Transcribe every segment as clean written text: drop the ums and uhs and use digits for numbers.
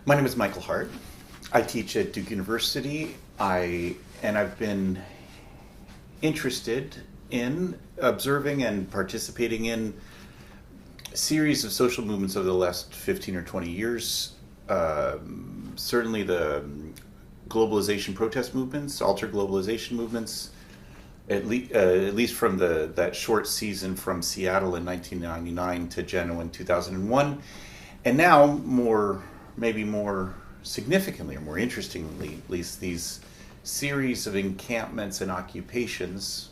My name is Michael Hardt. I teach at Duke University. I've been interested in observing and participating in a series of social movements over the last 15 or 20 years. Certainly the globalization protest movements, alter globalization movements, at least from that short season from Seattle in 1999 to Genoa in 2001, and now maybe more significantly or more interestingly, at least, these series of encampments and occupations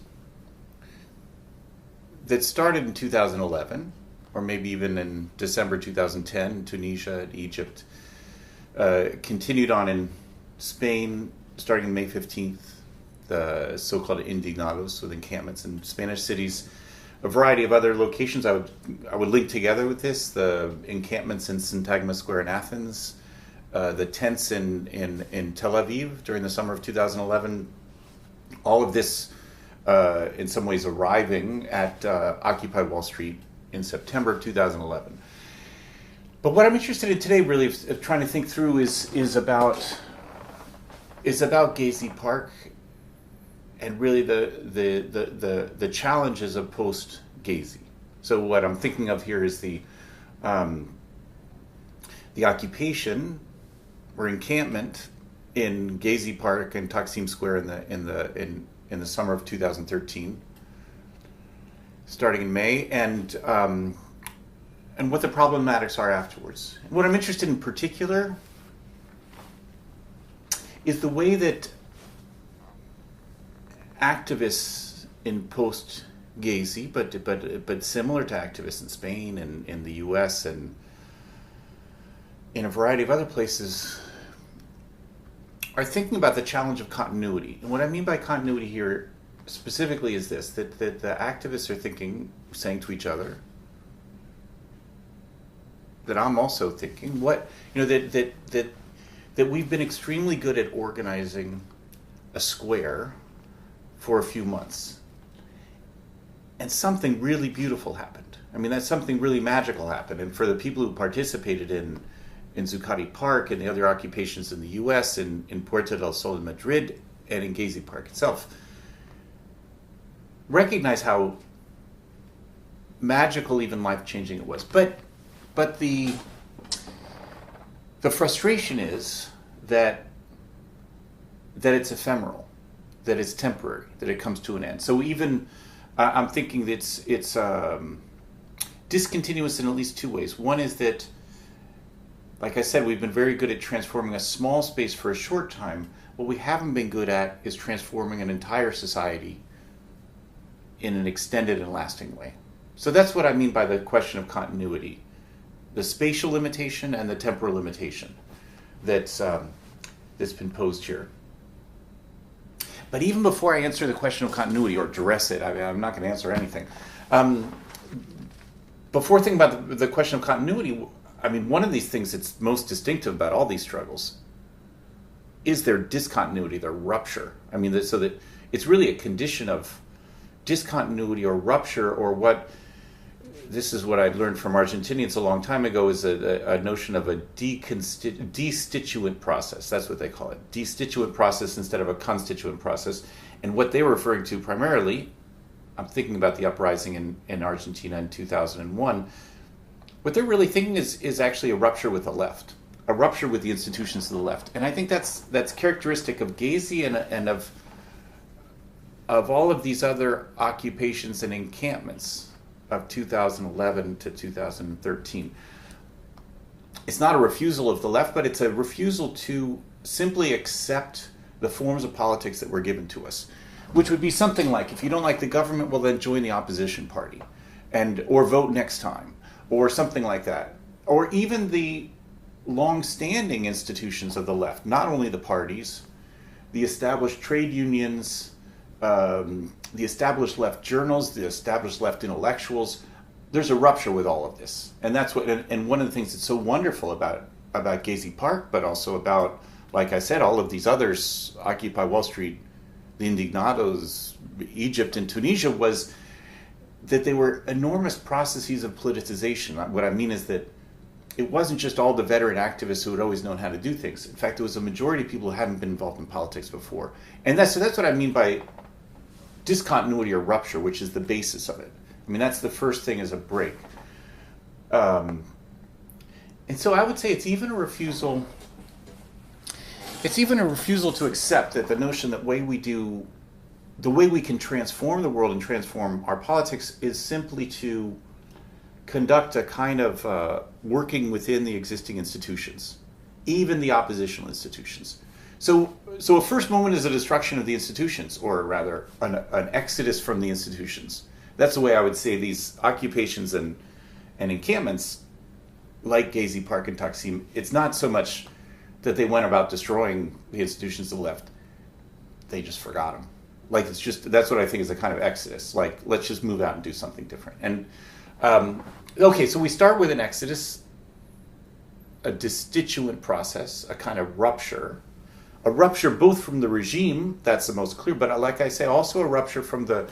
that started in 2011, or maybe even in December 2010 in Tunisia and Egypt, continued on in Spain starting May 15th, the so-called indignados, so the encampments in Spanish cities, a variety of other locations I would link together with this, the encampments in Syntagma Square in Athens, the tents in Tel Aviv during the summer of 2011, all of this in some ways arriving at Occupy Wall Street in September of 2011. But what I'm interested in today, really, of trying to think through is about Gezi Park and really the challenges of post Gezi. So what I'm thinking of here is the occupation or encampment in Gezi Park and Taksim Square in the summer of 2013, starting in May, and what the problematics are afterwards. What I'm interested in particular is the way that activists in post-Gezi, but similar to activists in Spain and in the U.S. and in a variety of other places, are thinking about the challenge of continuity. And what I mean by continuity here specifically is this, that the activists are saying to each other, that I'm also thinking, that we've been extremely good at organizing a square for a few months, and something really beautiful happened. I mean, that something really magical happened. And for the people who participated in Zuccotti Park and the other occupations in the U.S., in Puerta del Sol in Madrid, and in Gezi Park itself, recognize how magical, even life-changing it was. But the frustration is that it's ephemeral, that it's temporary, that it comes to an end. So even I'm thinking that it's discontinuous in at least two ways. One is that, like I said, we've been very good at transforming a small space for a short time. What we haven't been good at is transforming an entire society in an extended and lasting way. So that's what I mean by the question of continuity. The spatial limitation and the temporal limitation that's been posed here. But even before I answer the question of continuity, or address it, I'm not going to answer anything. Before thinking about the question of continuity, I mean, one of these things that's most distinctive about all these struggles is their discontinuity, their rupture. I mean, so that it's really a condition of discontinuity or rupture, or this is what I learned from Argentinians a long time ago, is a notion of a destituent process. That's what they call it. Destituent process instead of a constituent process. And what they were referring to primarily, I'm thinking about the uprising in Argentina in 2001, what they're really thinking is actually a rupture with the left, a rupture with the institutions of the left. And I think that's characteristic of Gezi and of all of these other occupations and encampments of 2011 to 2013. It's not a refusal of the left, but it's a refusal to simply accept the forms of politics that were given to us, which would be something like, if you don't like the government, well, then join the opposition party, or vote next time, or something like that. Or even the long-standing institutions of the left, not only the parties, the established trade unions, the established left journals, the established left intellectuals. There's a rupture with all of this, and that's what. And one of the things that's so wonderful about Gezi Park, but also about, like I said, all of these others, Occupy Wall Street, the Indignados, Egypt, and Tunisia, was that they were enormous processes of politicization. What I mean is that it wasn't just all the veteran activists who had always known how to do things. In fact, it was a majority of people who hadn't been involved in politics before. And that's what I mean by discontinuity or rupture, which is the basis of it. I mean, that's the first thing, is a break. And so I would say it's even a refusal to accept that the notion that the way we can transform the world and transform our politics is simply to conduct a kind of working within the existing institutions, even the oppositional institutions. So a first moment is a destruction of the institutions, or rather an exodus from the institutions. That's the way I would say these occupations and encampments, like Gezi Park and Taksim, it's not so much that they went about destroying the institutions of the left. They just forgot them. Like, it's just, that's what I think is a kind of exodus. Like, let's just move out and do something different. And okay, so we start with an exodus, a destituent process, a kind of rupture. A rupture both from the regime, that's the most clear, but like I say, also a rupture from the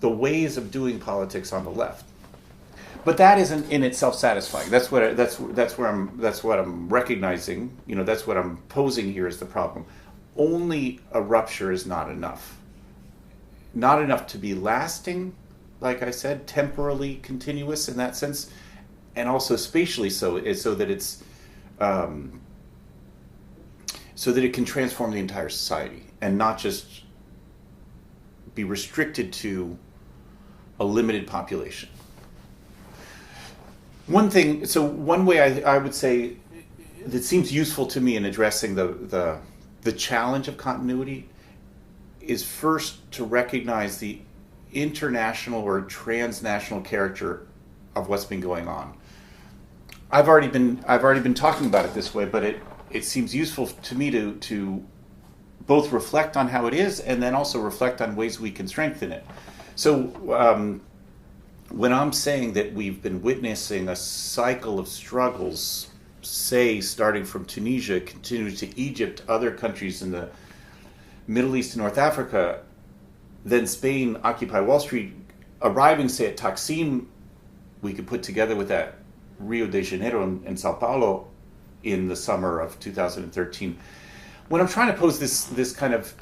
ways of doing politics on the left. But that isn't in itself satisfying. That's what I'm recognizing. You know, that's what I'm posing here as the problem. Only a rupture is not enough. Not enough to be lasting, like I said, temporally continuous in that sense, and also spatially so that it's so that it can transform the entire society and not just be restricted to a limited population. One way I would say that seems useful to me in addressing the challenge of continuity is first to recognize the international or transnational character of what's been going on. I've already been talking about it this way, but it seems useful to me to both reflect on how it is and then also reflect on ways we can strengthen it. So when I'm saying that we've been witnessing a cycle of struggles, say starting from Tunisia, continuing to Egypt, other countries in the Middle East and North Africa, then Spain, Occupy Wall Street, arriving, say, at Taksim, we could put together with that Rio de Janeiro and Sao Paulo in the summer of 2013. When I'm trying to pose this kind of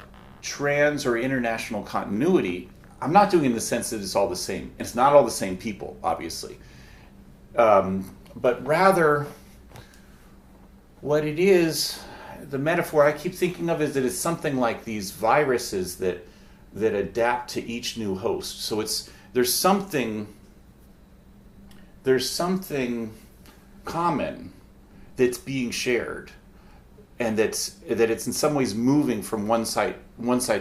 trans or international continuity, I'm not doing it in the sense that it's all the same. It's not all the same people, obviously. But rather, what it is, the metaphor I keep thinking of is that it's something like these viruses that adapt to each new host. So there's something common that's being shared, and that it's in some ways moving from one side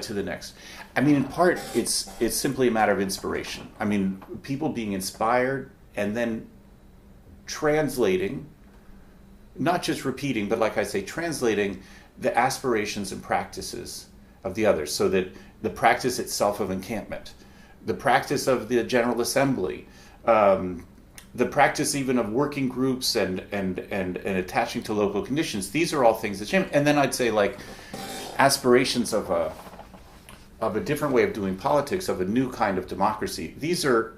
to the next. I mean, in part, it's simply a matter of inspiration. I mean, people being inspired and then translating, not just repeating, but like I say, translating the aspirations and practices of the others, so that the practice itself of encampment, the practice of the General Assembly, the practice even of working groups and attaching to local conditions, these are all things that change. And then I'd say, like, aspirations of a different way of doing politics, of a new kind of democracy. These are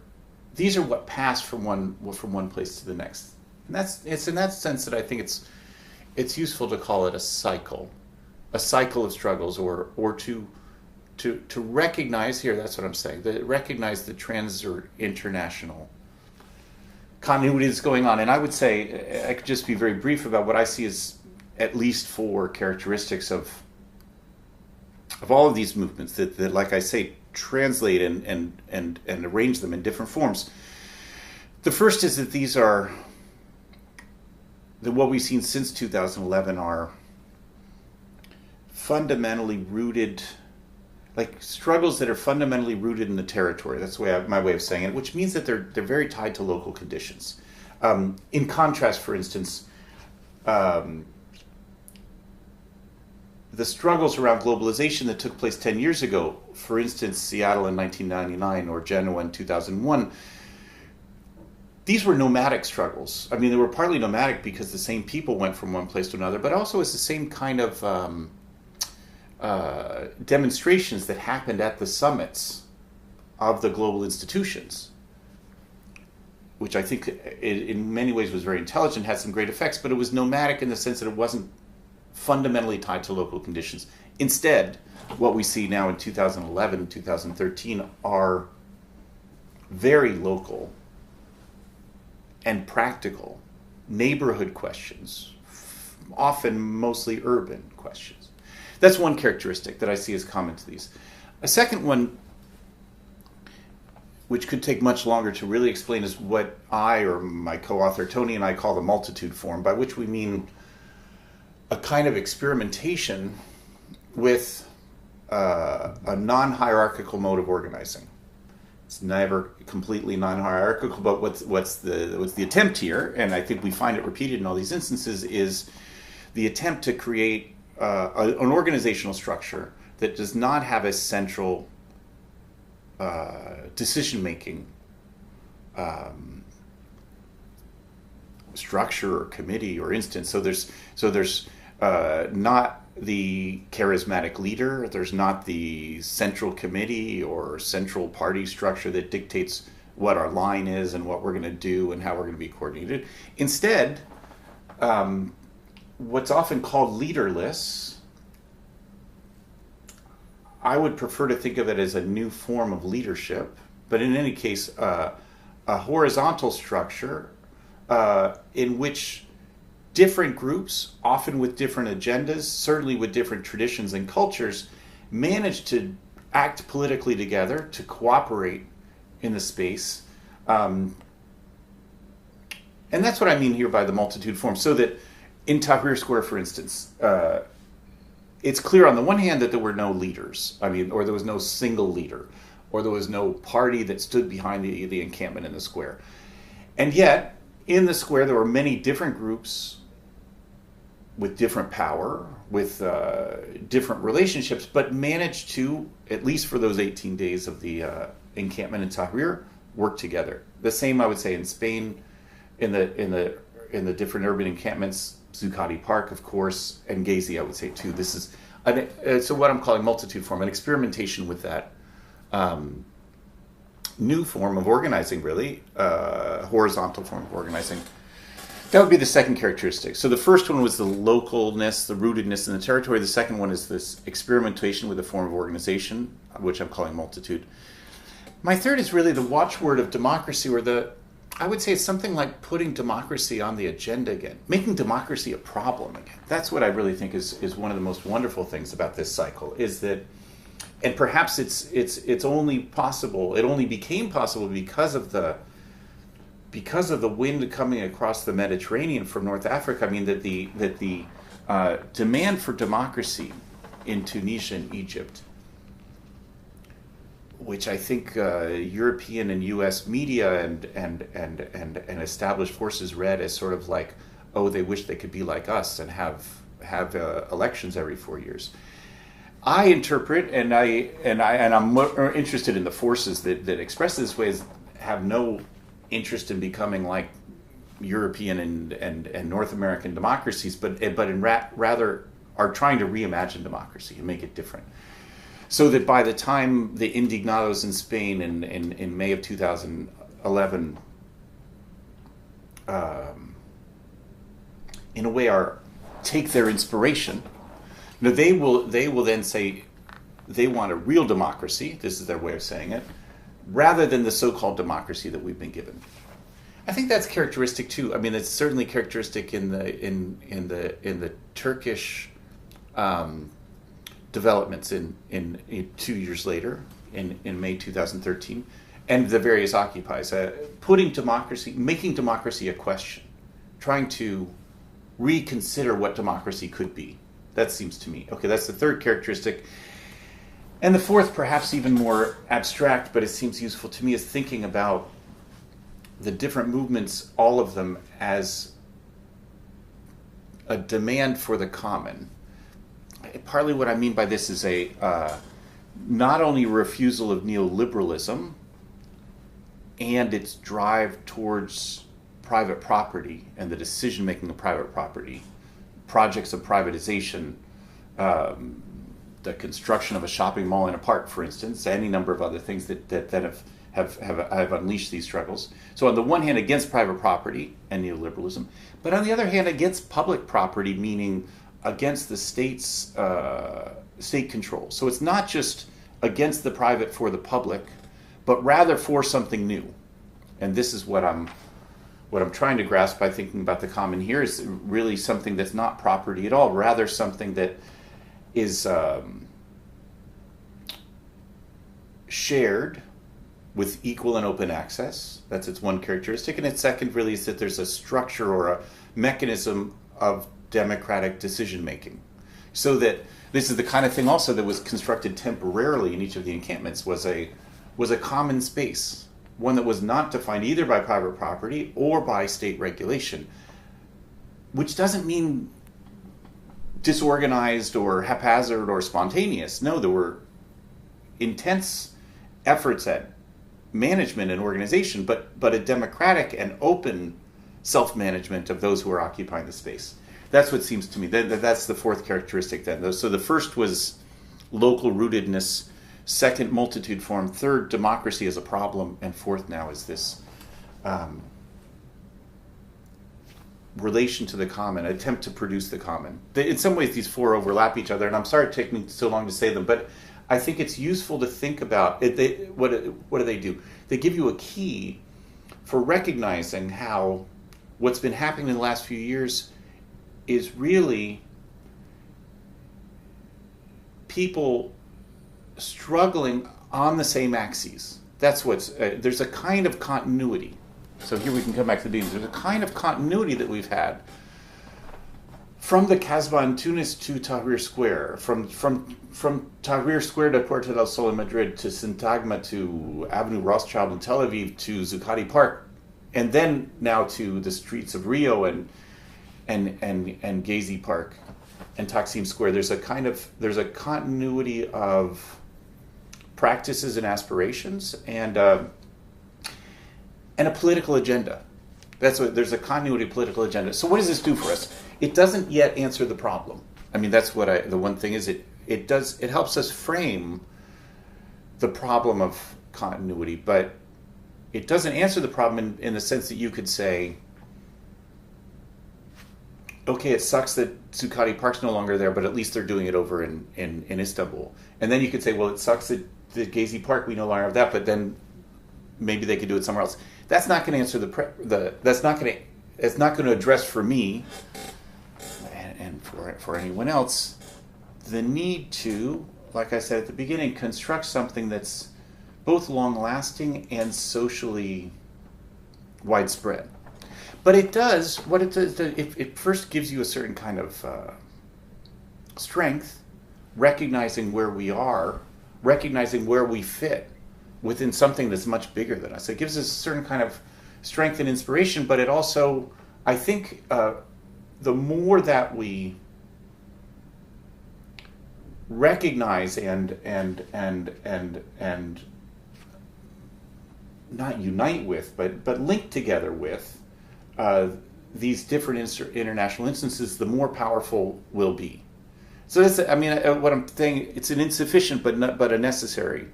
what pass from one place to the next. And it's in that sense that I think it's useful to call it a cycle of struggles, or to recognize here. That's what I'm saying. Recognize the trans or international continuity that's going on. And I would say, I could just be very brief about what I see as at least 4 characteristics of all of these movements that like I say, translate and arrange them in different forms. The first is that these are, that what we've seen since 2011 are fundamentally rooted, like struggles that are fundamentally rooted in the territory. That's my way of saying it, which means that they're very tied to local conditions. In contrast, for instance, the struggles around globalization that took place 10 years ago, for instance, Seattle in 1999 or Genoa in 2001, these were nomadic struggles. I mean, they were partly nomadic because the same people went from one place to another, but also it's the same kind of demonstrations that happened at the summits of the global institutions. which I think in many ways was very intelligent, had some great effects, but it was nomadic in the sense that it wasn't fundamentally tied to local conditions. Instead, what we see now in 2011, 2013 are very local and practical neighborhood questions, often mostly urban questions. That's one characteristic that I see as common to these. A second one, which could take much longer to really explain, is what I, or my co-author Tony, and I call the multitude form, by which we mean a kind of experimentation with a non-hierarchical mode of organizing. It's never completely non-hierarchical, but what's the attempt here, and I think we find it repeated in all these instances, is the attempt to create an organizational structure that does not have a central decision-making structure or committee or instance. So there's not the charismatic leader. There's not the central committee or central party structure that dictates what our line is and what we're going to do and how we're going to be coordinated. Instead, what's often called leaderless, I would prefer to think of it as a new form of leadership, but in any case, a horizontal structure in which different groups, often with different agendas, certainly with different traditions and cultures, manage to act politically together, to cooperate in the space. And that's what I mean here by the multitude form. So that in Tahrir Square, for instance, it's clear on the one hand that there were no leaders, or there was no single leader, or there was no party that stood behind the encampment in the square. And yet, in the square, there were many different groups with different power, with different relationships, but managed to, at least for those 18 days of the encampment in Tahrir, work together. The same, I would say, in Spain, in the different urban encampments, Zuccotti Park, of course, and Gezi, I would say, too. This is so what I'm calling multitude form, an experimentation with that new form of organizing, really, horizontal form of organizing. That would be the second characteristic. So the first one was the localness, the rootedness in the territory. The second one is this experimentation with a form of organization, which I'm calling multitude. My third is really the watchword of democracy, or I would say it's something like putting democracy on the agenda again, making democracy a problem again. That's what I really think is one of the most wonderful things about this cycle, is that, and perhaps it's only possible, it only became possible because of the wind coming across the Mediterranean from North Africa. I mean, that the demand for democracy in Tunisia and Egypt, which I think European and U.S. media and established forces read as sort of like, oh, they wish they could be like us and have elections every 4 years. I interpret, and I'm more interested in the forces that express this way, as have no interest in becoming like European and North American democracies, but rather are trying to reimagine democracy and make it different. So that by the time the indignados in Spain in May of 2011, in a way, take their inspiration. Now they will then say they want a real democracy. This is their way of saying it, rather than the so-called democracy that we've been given. I think that's characteristic too. I mean, it's certainly characteristic in the Turkish developments in 2 years later, in May 2013, and the various occupies, making democracy a question, trying to reconsider what democracy could be. That seems to me. Okay, that's the third characteristic. And the fourth, perhaps even more abstract, but it seems useful to me, is thinking about the different movements, all of them, as a demand for the common. Partly what I mean by this is not only a refusal of neoliberalism and its drive towards private property and the decision-making of private property, projects of privatization, the construction of a shopping mall in a park, for instance, any number of other things that have have unleashed these struggles. So on the one hand, against private property and neoliberalism, but on the other hand, against public property, meaning against the state's state control. So it's not just against the private for the public, but rather for something new. And this is what I'm trying to grasp by thinking about the common here, is really something that's not property at all, rather something that is shared with equal and open access. That's its one characteristic. And its second really is that there's a structure or a mechanism of democratic decision making. So that this is the kind of thing also that was constructed temporarily in each of the encampments, was a common space, one that was not defined either by private property or by state regulation, which doesn't mean disorganized or haphazard or spontaneous. No, there were intense efforts at management and organization, but a democratic and open self-management of those who are occupying the space. That's what seems to me. That's the fourth characteristic then. So the first was local rootedness, second, multitude form, third, democracy as a problem, and fourth now is this relation to the common, attempt to produce the common. In some ways, these four overlap each other, and I'm sorry it took me so long to say them, but I think it's useful to think about it. What do they do? They give you a key for recognizing how what's been happening in the last few years is really people struggling on the same axes. That's what's there's a kind of continuity. So here we can come back to the beings. There's a kind of continuity that we've had from the Casbah in Tunis to Tahrir Square, from Tahrir Square to Puerta del Sol in Madrid, to Syntagma, to Avenue Rothschild in Tel Aviv, to Zuccotti Park, and then now to the streets of Rio and Gezi Park and Taksim Square. There's a continuity of practices and aspirations and a political agenda. There's a continuity of political agenda. So what does this do for us? It doesn't yet answer the problem. I mean, that's what the one thing is. It helps us frame the problem of continuity, but it doesn't answer the problem in the sense that you could say, okay, it sucks that Zuccotti Park's no longer there, but at least they're doing it over in Istanbul. And then you could say, well, it sucks that the Gezi Park, we no longer have that, but then maybe they could do it somewhere else. That's not going to answer it's not going to address for me and for anyone else the need to, like I said at the beginning, construct something that's both long-lasting and socially widespread. But it does, what it does, it first gives you a certain kind of strength, recognizing where we are, recognizing where we fit within something that's much bigger than us. It gives us a certain kind of strength and inspiration, but it also, I think, the more that we recognize and not unite with, but link together with these different international instances, the more powerful we'll be. So that's, I mean, what I'm saying, it's an insufficient but a necessary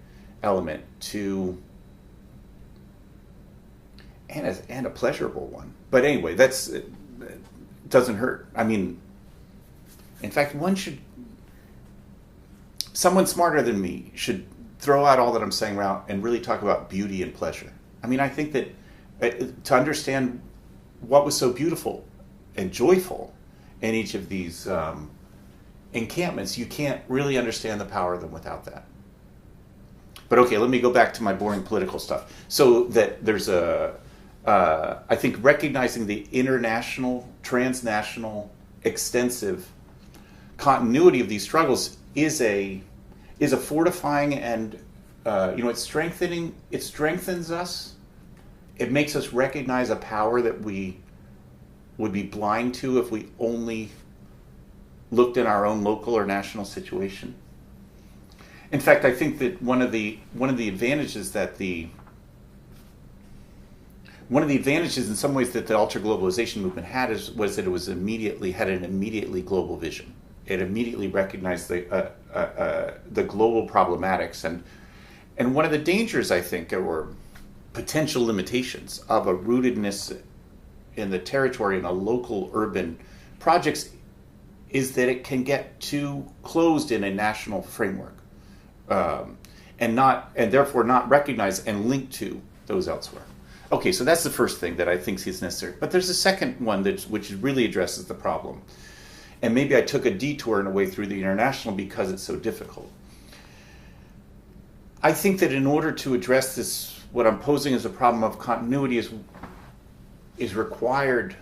element to, and a pleasurable one. But anyway, it doesn't hurt. I mean, in fact, someone smarter than me should throw out all that I'm saying around and really talk about beauty and pleasure. I mean, I think that to understand what was so beautiful and joyful in each of these encampments, you can't really understand the power of them without that. But okay, let me go back to my boring political stuff. So that there's I think recognizing the international, transnational, extensive continuity of these struggles is a fortifying and it's strengthening. It strengthens us. It makes us recognize a power that we would be blind to if we only looked in our own local or national situation. In fact, I think that one of the advantages in some ways that the ultra globalization movement had was that it was had an immediately global vision. It immediately recognized the global problematics, and one of the dangers, I think, or potential limitations of a rootedness in the territory in a local urban projects is that it can get too closed in a national framework, and therefore not recognize and link to those elsewhere. Okay, so that's the first thing that I think is necessary. But there's a second one which really addresses the problem. And maybe I took a detour in a way through the international because it's so difficult. I think that in order to address this, what I'm posing as a problem of continuity is required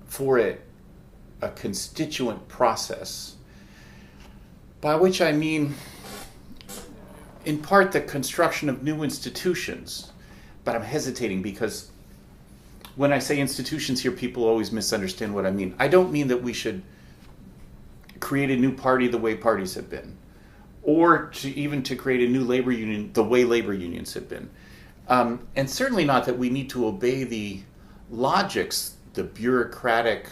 for it a constituent process, by which I mean, in part, the construction of new institutions. But I'm hesitating because when I say institutions here, people always misunderstand what I mean. I don't mean that we should create a new party the way parties have been, or even to create a new labor union the way labor unions have been. And certainly not that we need to obey the logics, the bureaucratic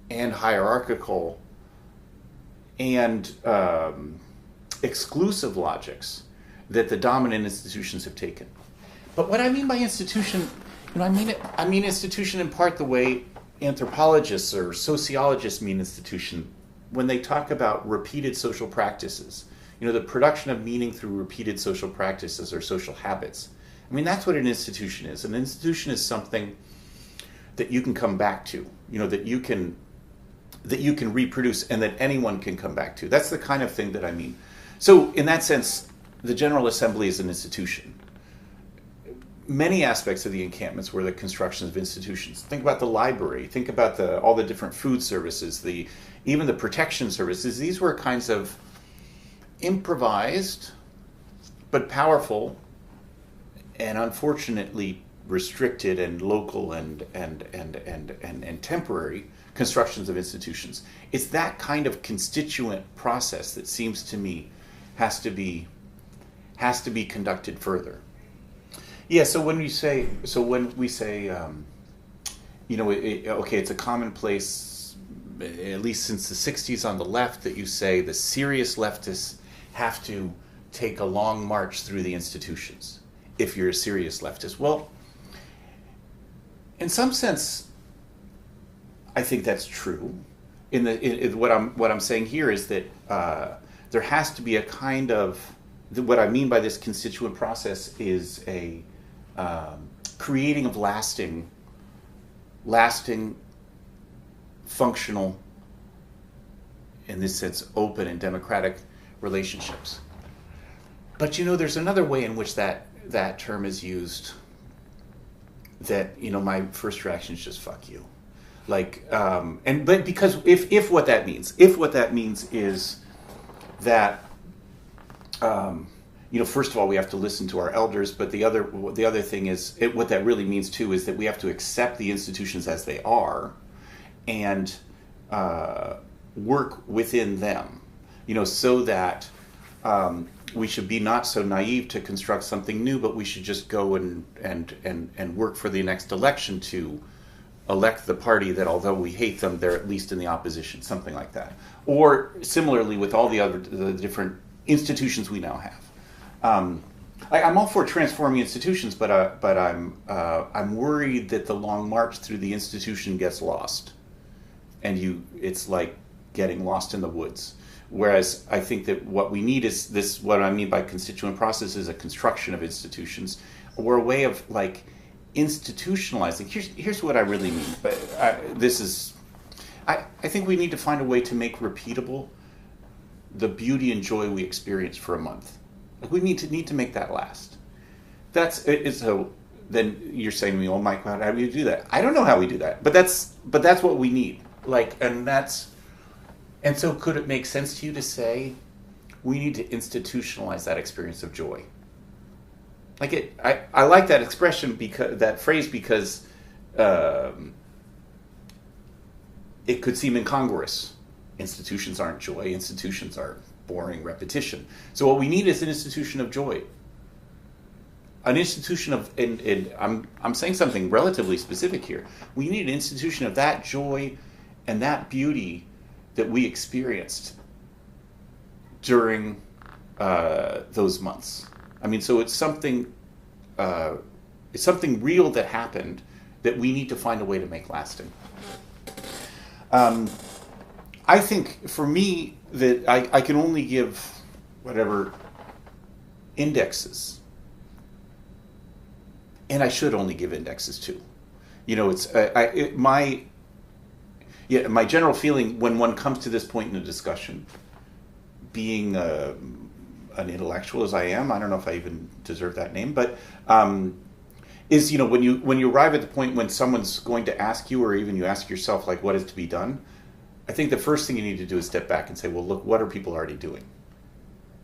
and hierarchical and exclusive logics that the dominant institutions have taken. But what I mean by institution, I mean institution in part the way anthropologists or sociologists mean institution when they talk about repeated social practices. The production of meaning through repeated social practices or social habits. I mean, that's what an institution is. An institution is something that you can come back to, that you can reproduce and that anyone can come back to. That's the kind of thing that I mean. So in that sense, the General Assembly is an institution. Many aspects of the encampments were the constructions of institutions. Think about the library. Think about all the different food services, even the protection services. These were kinds of improvised but powerful and unfortunately restricted and local and temporary constructions of institutions. It's that kind of constituent process that seems to me has to be conducted further. Yeah. So when we say, it's a commonplace, at least since the '60s on the left, that you say the serious leftists have to take a long march through the institutions if you're a serious leftist. Well, in some sense, I think that's true. What I'm saying here is that there has to be a kind of, what I mean by this constituent process is a creating of lasting, functional, in this sense, open and democratic relationships. But there's another way in which that term is used that, my first reaction is just fuck you. But because if what that means is that, first of all, we have to listen to our elders, but the other thing is, what that really means too is that we have to accept the institutions as they are and work within them, so that we should be not so naive to construct something new, but we should just go and work for the next election to elect the party that, although we hate them, they're at least in the opposition, something like that. Or similarly with all the different institutions we now have. I'm all for transforming institutions, but I'm worried that the long march through the institution gets lost, and it's like getting lost in the woods. Whereas I think that what we need is this. What I mean by constituent process is a construction of institutions, or a way of institutionalizing. Here's what I really mean. But I think we need to find a way to make repeatable the beauty and joy we experience for a month. We need to make that last. That's it. So then you're saying to me, "Oh, Mike, how do you do that?" I don't know how we do that, but that's what we need. And so could it make sense to you to say we need to institutionalize that experience of joy? I like that expression, that phrase, because it could seem incongruous. Institutions aren't joy. Institutions are boring repetition. So what we need is an institution of joy. An institution of, and I'm saying something relatively specific here. We need an institution of that joy and that beauty that we experienced during those months. I mean, so it's something it's something real that happened that we need to find a way to make lasting. I think for me that I can only give whatever indexes, and I should only give indexes too. It's my general feeling when one comes to this point in a discussion, being an intellectual as I am, I don't know if I even deserve that name, but is when you arrive at the point when someone's going to ask you, or even you ask yourself, like, what is to be done, I think the first thing you need to do is step back and say, well, look, what are people already doing,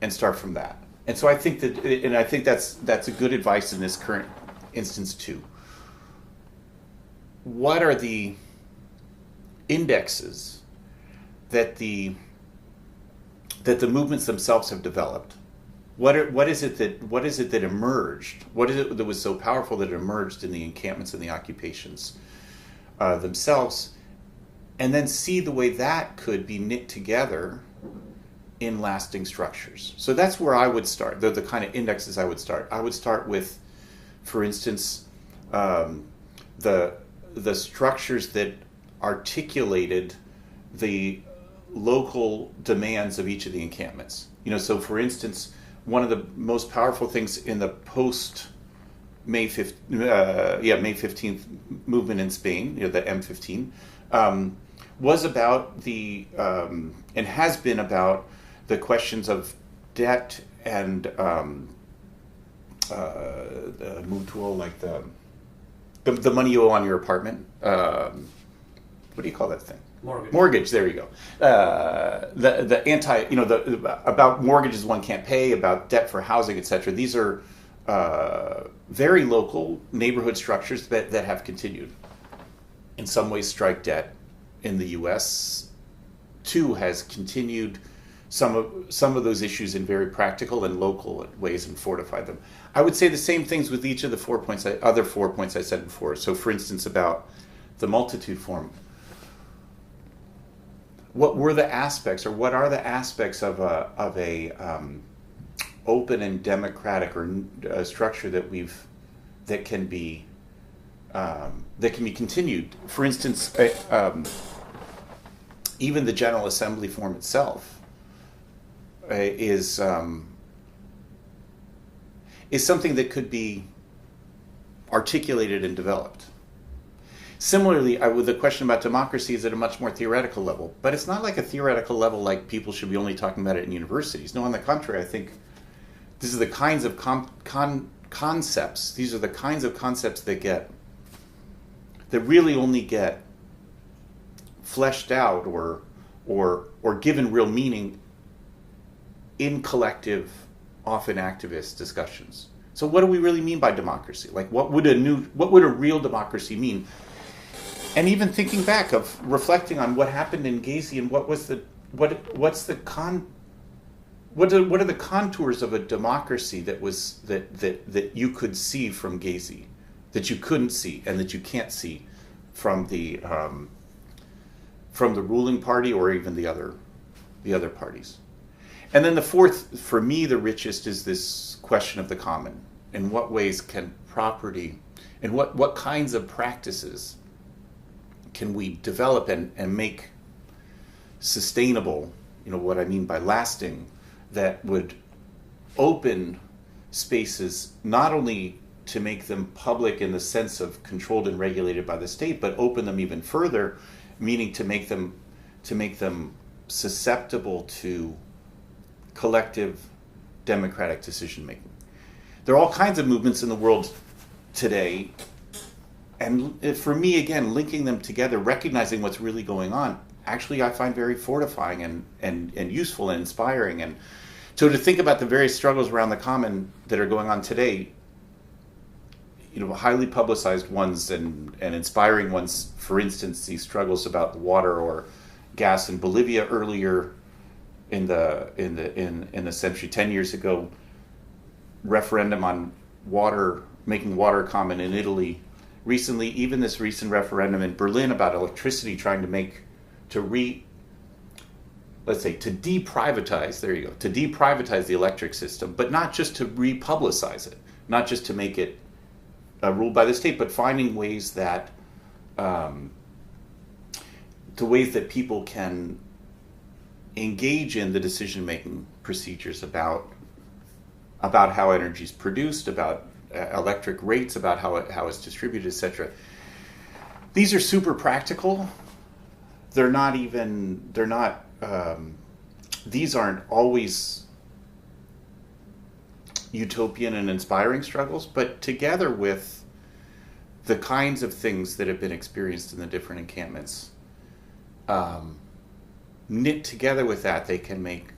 and start from that. And so I think that's a good advice in this current instance too. What are the indexes that the movements themselves have developed? What is it that emerged? What is it that was so powerful that it emerged in the encampments and the occupations themselves? And then see the way that could be knit together in lasting structures. So that's where I would start. The kind of indexes I would start. I would start with, for instance, the structures that articulated the local demands of each of the encampments. So for instance, one of the most powerful things in the post May 15th movement in Spain, the M15, was about and has been about the questions of debt and the mutual, like the money you owe on your apartment. What do you call that thing? Mortgage. There you go. The anti, about mortgages one can't pay, about debt for housing, etc. These are very local neighborhood structures that have continued. In some ways, strike debt in the U.S. too has continued some of those issues in very practical and local ways and fortified them. I would say the same things with each of the other 4 points I said before. So, for instance, about the multitude form. What were the aspects, or what are the aspects of a open and democratic or structure that can be continued? For instance, even the General Assembly form itself is something that could be articulated and developed. Similarly, with the question about democracy is at a much more theoretical level, but it's not like a theoretical level like people should be only talking about it in universities. No, on the contrary, I think these are the kinds of concepts. These are the kinds of concepts that really only get fleshed out or given real meaning in collective, often activist discussions. So what do we really mean by democracy? Like, what would a real democracy mean? And even thinking back, of reflecting on what happened in Gezi and what are the contours of a democracy that you could see from Gezi, that you couldn't see and that you can't see from the ruling party or even the other parties. And then the fourth, for me, the richest, is this question of the common. In what ways can property, and what kinds of practices can we develop and make sustainable, what I mean by lasting, that would open spaces not only to make them public in the sense of controlled and regulated by the state, but open them even further, meaning to make them susceptible to collective democratic decision making. There are all kinds of movements in the world today, and for me, again, linking them together, recognizing what's really going on, actually I find very fortifying and useful and inspiring. And so to think about the various struggles around the common that are going on today, highly publicized ones and inspiring ones, for instance, these struggles about water or gas in Bolivia earlier in the century, 10 years ago, referendum on water, making water common in Italy. Recently, even this recent referendum in Berlin about electricity, trying to deprivatize, to deprivatize the electric system, but not just to republicize it, not just to make it ruled by the state, but finding ways that people can engage in the decision-making procedures about how energy is produced, about electric rates, about how it's distributed, etc. These are super practical. These aren't always utopian and inspiring struggles, but together with the kinds of things that have been experienced in the different encampments, knit together with that, they can make,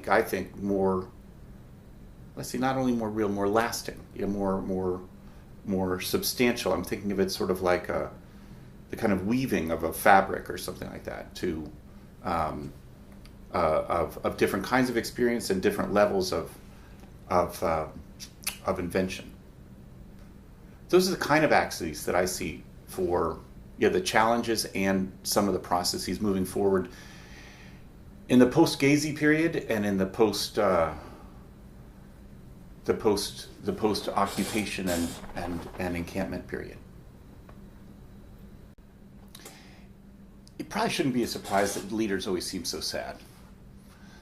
I think, more, let's see, not only more real, more lasting, more substantial. I'm thinking of it sort of like the kind of weaving of a fabric or something like that, of different kinds of experience and different levels of invention. Those are the kind of axes that I see for the challenges and some of the processes moving forward in the post-Gezi period and in the post occupation and encampment period. It probably shouldn't be a surprise that leaders always seem so sad.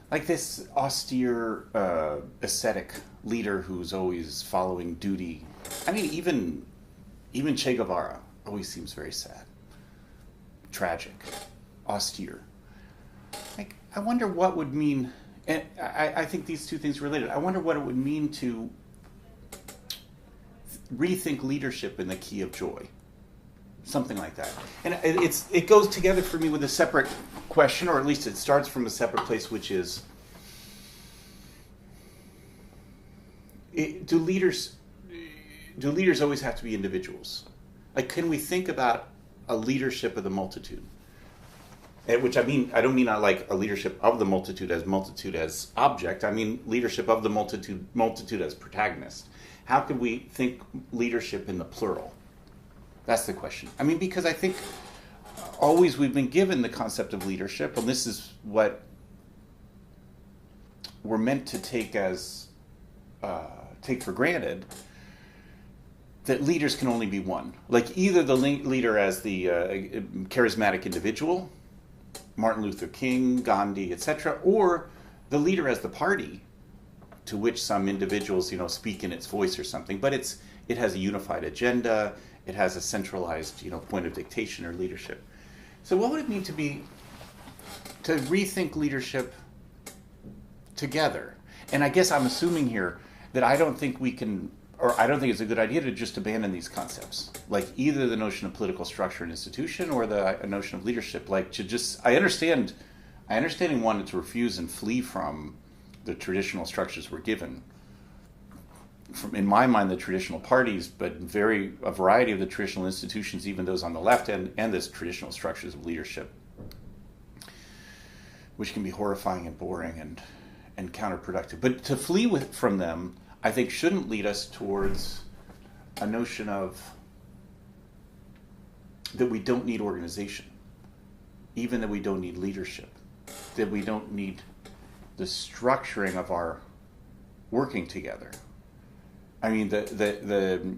Like this austere, ascetic leader who's always following duty. I mean, even Che Guevara always seems very sad, tragic, austere. Like, I wonder what would mean, and I think these two things are related. I wonder what it would mean to rethink leadership in the key of joy. Something like that. And it goes together for me with a separate question, or at least it starts from a separate place, which is, do leaders always have to be individuals? Like, can we think about a leadership of the multitude? Which I don't mean like a leadership of the multitude as object. I mean leadership of the multitude as protagonist. How can we think leadership in the plural? That's the question. I mean, because I think always we've been given the concept of leadership, and this is what we're meant to take for granted, that leaders can only be one. Like either the leader as the charismatic individual, Martin Luther King, Gandhi, etc., or the leader as the party, to which some individuals, speak in its voice or something. But it has a unified agenda. It has a centralized, point of dictation or leadership. So what would it mean to rethink leadership together? And I guess I'm assuming here that I don't think we can, or I don't think it's a good idea to just abandon these concepts. Like either the notion of political structure and institution or the notion of leadership. Like to just, I understand wanting to refuse and flee from the traditional structures we're given. In my mind, the traditional parties, but a variety of the traditional institutions, even those on the left, and the traditional structures of leadership, which can be horrifying and boring and counterproductive. But to flee from them, I think, shouldn't lead us towards a notion of that we don't need organization, even that we don't need leadership, that we don't need the structuring of our working together. I mean, the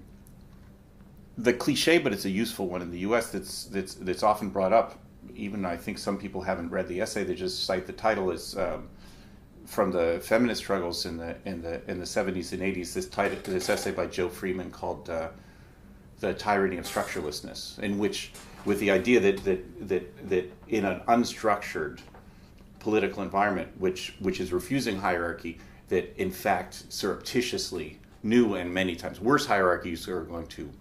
cliche, but it's a useful one in the U.S. that's often brought up. Even I think some people haven't read the essay; they just cite the title as from the feminist struggles in the 70s and 80s. This essay by Joe Freeman called "The Tyranny of Structurelessness," in which, with the idea that in an unstructured political environment, which is refusing hierarchy, that in fact surreptitiously new and many times worse hierarchies are going to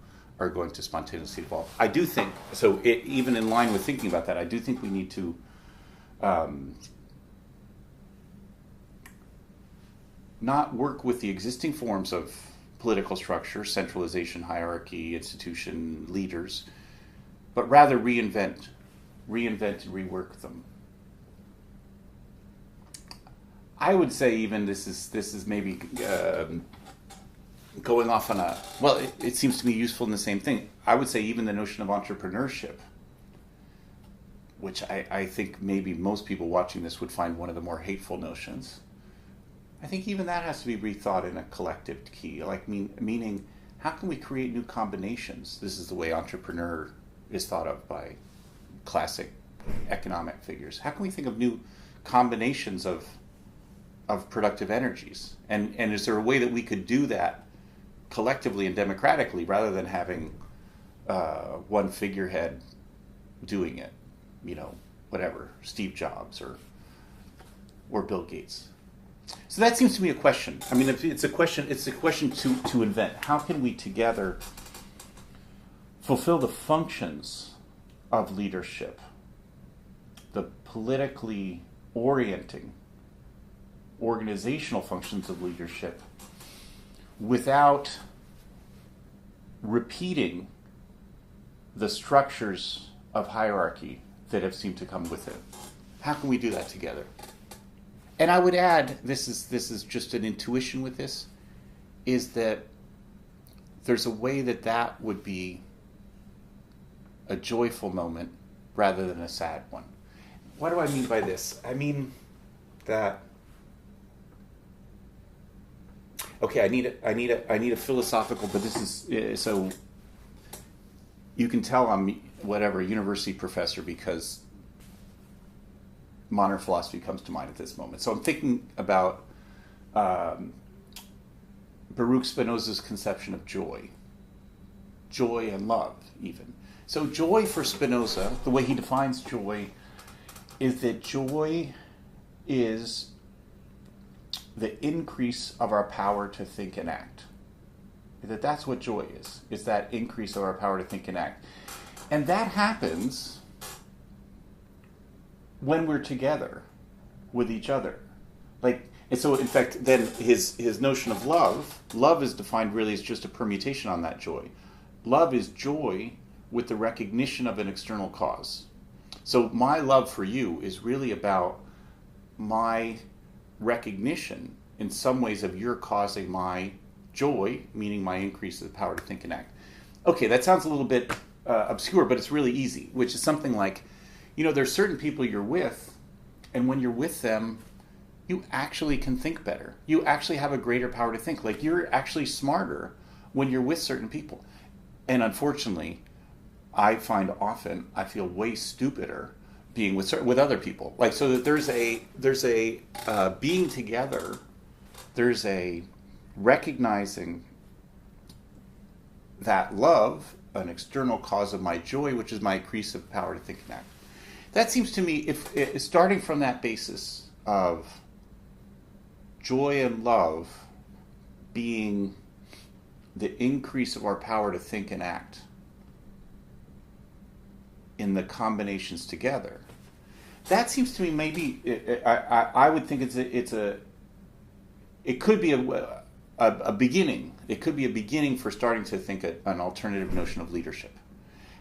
spontaneously evolve. I do think so. Even in line with thinking about that, I do think we need to not work with the existing forms of political structure, centralization, hierarchy, institution, leaders, but rather reinvent and rework them. I would say even this is maybe going off on it seems to me useful in the same thing. I would say even the notion of entrepreneurship, which I think maybe most people watching this would find one of the more hateful notions. I think even that has to be rethought in a collective key, like meaning how can we create new combinations? This is the way entrepreneur is thought of by classic economic figures. How can we think of new combinations of productive energies? And is there a way that we could do that collectively and democratically rather than having one figurehead doing it? You know, whatever, Steve Jobs or Bill Gates. So that seems to be a question. I mean, it's a question to invent. How can we together fulfill the functions of leadership, the politically orienting organizational functions of leadership, without repeating the structures of hierarchy that have seemed to come with it? How can we do that together? And I would add, this is just an intuition with this, is that there's a way that would be a joyful moment rather than a sad one. What do I mean by this? I mean that, okay, I need a philosophical, but this is so you can tell I'm whatever university professor because modern philosophy comes to mind at this moment. So I'm thinking about Baruch Spinoza's conception of joy and love, even. So joy for Spinoza, the way he defines joy, is that joy is the increase of our power to think and act. That's what joy is that increase of our power to think and act. And that happens when we're together with each other. And so in fact, then his notion of love is defined really as just a permutation on that joy. Love is joy with the recognition of an external cause. So my love for you is really about my recognition in some ways of your causing my joy, meaning my increase of the power to think and act. Okay, that sounds a little bit obscure, but it's really easy, which is something like, there's certain people you're with, and when you're with them, you actually can think better. You actually have a greater power to think. Like, you're actually smarter when you're with certain people. And unfortunately, I find often I feel way stupider being with other people. Like, so that there's a being together, there's a recognizing that love, an external cause of my joy, which is my increase of power to think and act. That seems to me, if starting from that basis of joy and love being the increase of our power to think and act in the combinations together, that seems to me maybe I would think it could be a beginning. It could be a beginning for starting to think an alternative notion of leadership.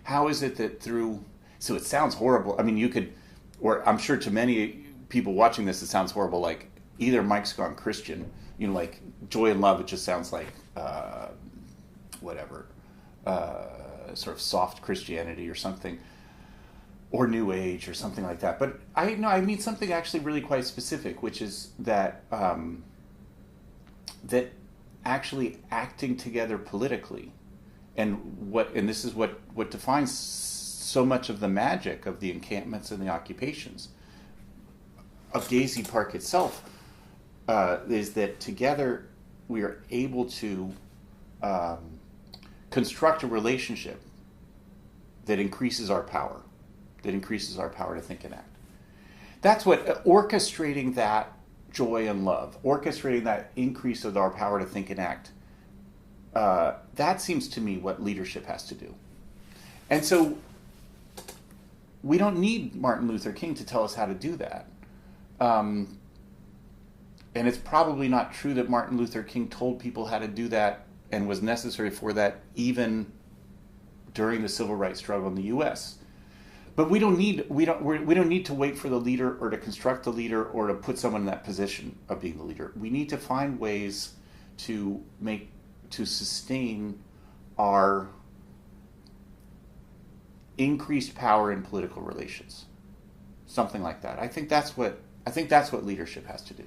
How is it that through? So it sounds horrible. I mean, you could, or I'm sure to many people watching this, it sounds horrible. Like either Mike's gone Christian, like joy and love. It just sounds like whatever, sort of soft Christianity or something, or New Age or something like that. But I mean something actually really quite specific, which is that that actually acting together politically, and this is what defines so much of the magic of the encampments and the occupations of Gezi Park itself, is that together we are able to construct a relationship that increases our power to think and act. That's what orchestrating that joy and love, orchestrating that increase of our power to think and act, that seems to me what leadership has to do. And so we don't need Martin Luther King to tell us how to do that. And it's probably not true that Martin Luther King told people how to do that and was necessary for that even during the civil rights struggle in the U.S. But we don't need to wait for the leader or to construct the leader or to put someone in that position of being the leader. We need to find ways to sustain our increased power in political relations, something like that. I think that's what leadership has to do.